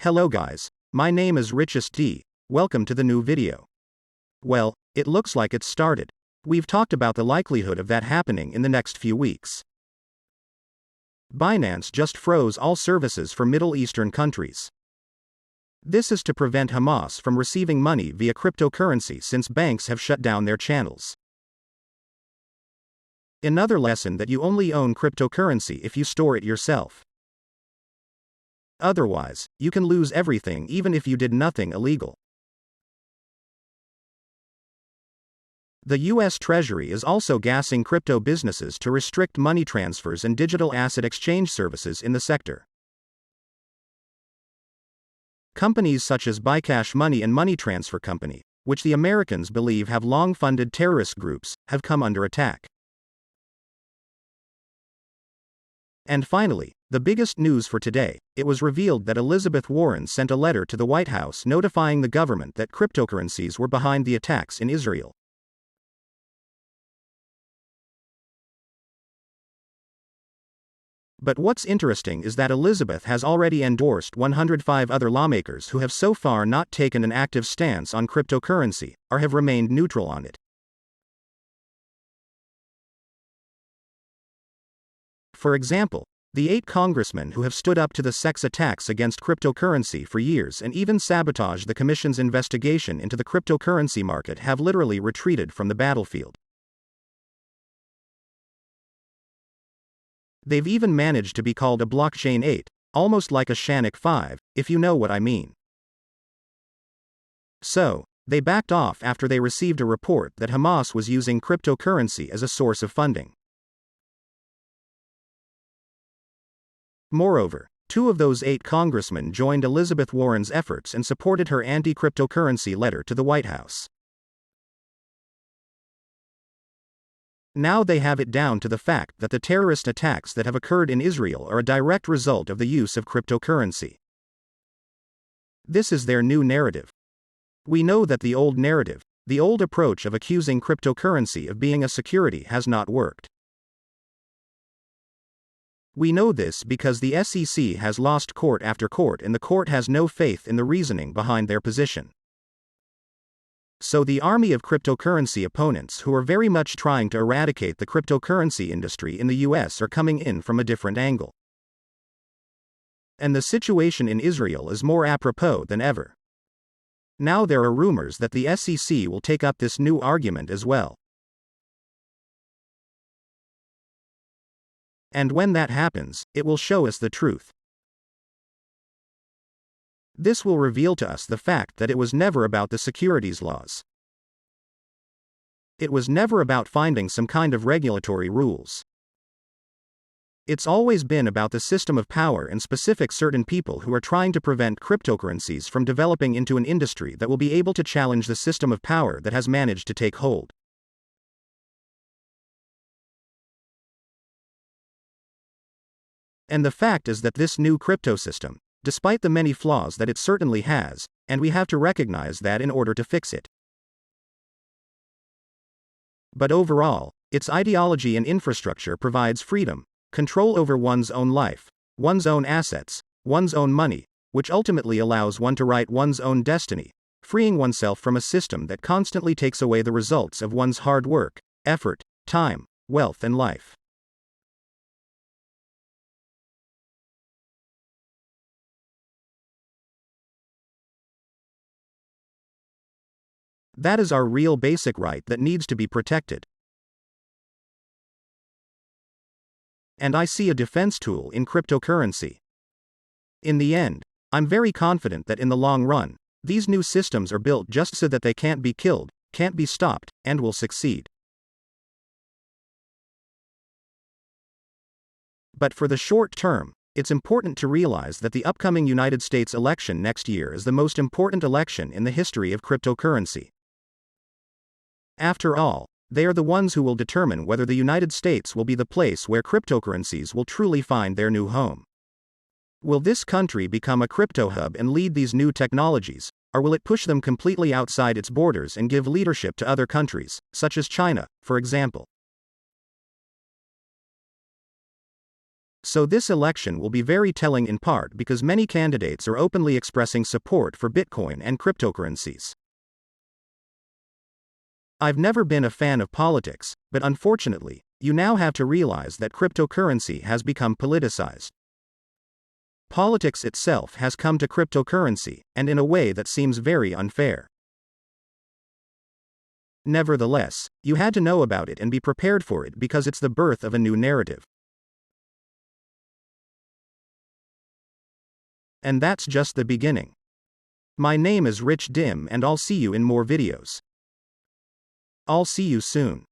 Hello guys, my name is Richest D. Welcome to the new video. Well, it looks like it's started. We've talked about the likelihood of that happening in the next few weeks. Binance just froze all services for Middle Eastern countries. This is to prevent Hamas from receiving money via cryptocurrency since banks have shut down their channels. Another lesson that you only own cryptocurrency if you store it yourself. Otherwise, you can lose everything even if you did nothing illegal. The U.S. Treasury is also gassing crypto businesses to restrict money transfers and digital asset exchange services in the sector. Companies such as Bcash Money and Money Transfer Company, which the Americans believe have long funded terrorist groups, have come under attack. And finally, the biggest news for today, it was revealed that Elizabeth Warren sent a letter to the White House notifying the government that cryptocurrencies were behind the attacks in Israel. But what's interesting is that Elizabeth has already endorsed 105 other lawmakers who have so far not taken an active stance on cryptocurrency, or have remained neutral on it. For example, the 8 congressmen who have stood up to the sex attacks against cryptocurrency for years and even sabotaged the Commission's investigation into the cryptocurrency market have literally retreated from the battlefield. They've even managed to be called a blockchain 8, almost like a Shannock 5, if you know what I mean. So, they backed off after they received a report that Hamas was using cryptocurrency as a source of funding. Moreover, 2 of those 8 congressmen joined Elizabeth Warren's efforts and supported her anti-cryptocurrency letter to the White House. Now they have it down to the fact that the terrorist attacks that have occurred in Israel are a direct result of the use of cryptocurrency. This is their new narrative. We know that the old narrative, the old approach of accusing cryptocurrency of being a security has not worked. We know this because the SEC has lost court after court and the court has no faith in the reasoning behind their position. So the army of cryptocurrency opponents who are very much trying to eradicate the cryptocurrency industry in the US are coming in from a different angle. And the situation in Israel is more apropos than ever. Now there are rumors that the SEC will take up this new argument as well. And when that happens, it will show us the truth. This will reveal to us the fact that it was never about the securities laws. It was never about finding some kind of regulatory rules. It's always been about the system of power and specific certain people who are trying to prevent cryptocurrencies from developing into an industry that will be able to challenge the system of power that has managed to take hold. And the fact is that this new crypto system, despite the many flaws that it certainly has, and we have to recognize that in order to fix it. But overall, its ideology and infrastructure provides freedom, control over one's own life, one's own assets, one's own money, which ultimately allows one to write one's own destiny, freeing oneself from a system that constantly takes away the results of one's hard work, effort, time, wealth and life. That is our real basic right that needs to be protected. And I see a defense tool in cryptocurrency. In the end, I'm very confident that in the long run, these new systems are built just so that they can't be killed, can't be stopped, and will succeed. But for the short term, it's important to realize that the upcoming United States election next year is the most important election in the history of cryptocurrency. After all, they are the ones who will determine whether the United States will be the place where cryptocurrencies will truly find their new home. Will this country become a crypto hub and lead these new technologies, or will it push them completely outside its borders and give leadership to other countries, such as China, for example? So this election will be very telling in part because many candidates are openly expressing support for Bitcoin and cryptocurrencies. I've never been a fan of politics, but unfortunately, you now have to realize that cryptocurrency has become politicized. Politics itself has come to cryptocurrency, and in a way that seems very unfair. Nevertheless, you had to know about it and be prepared for it because it's the birth of a new narrative. And that's just the beginning. My name is Rich Dim and I'll see you in more videos. I'll see you soon.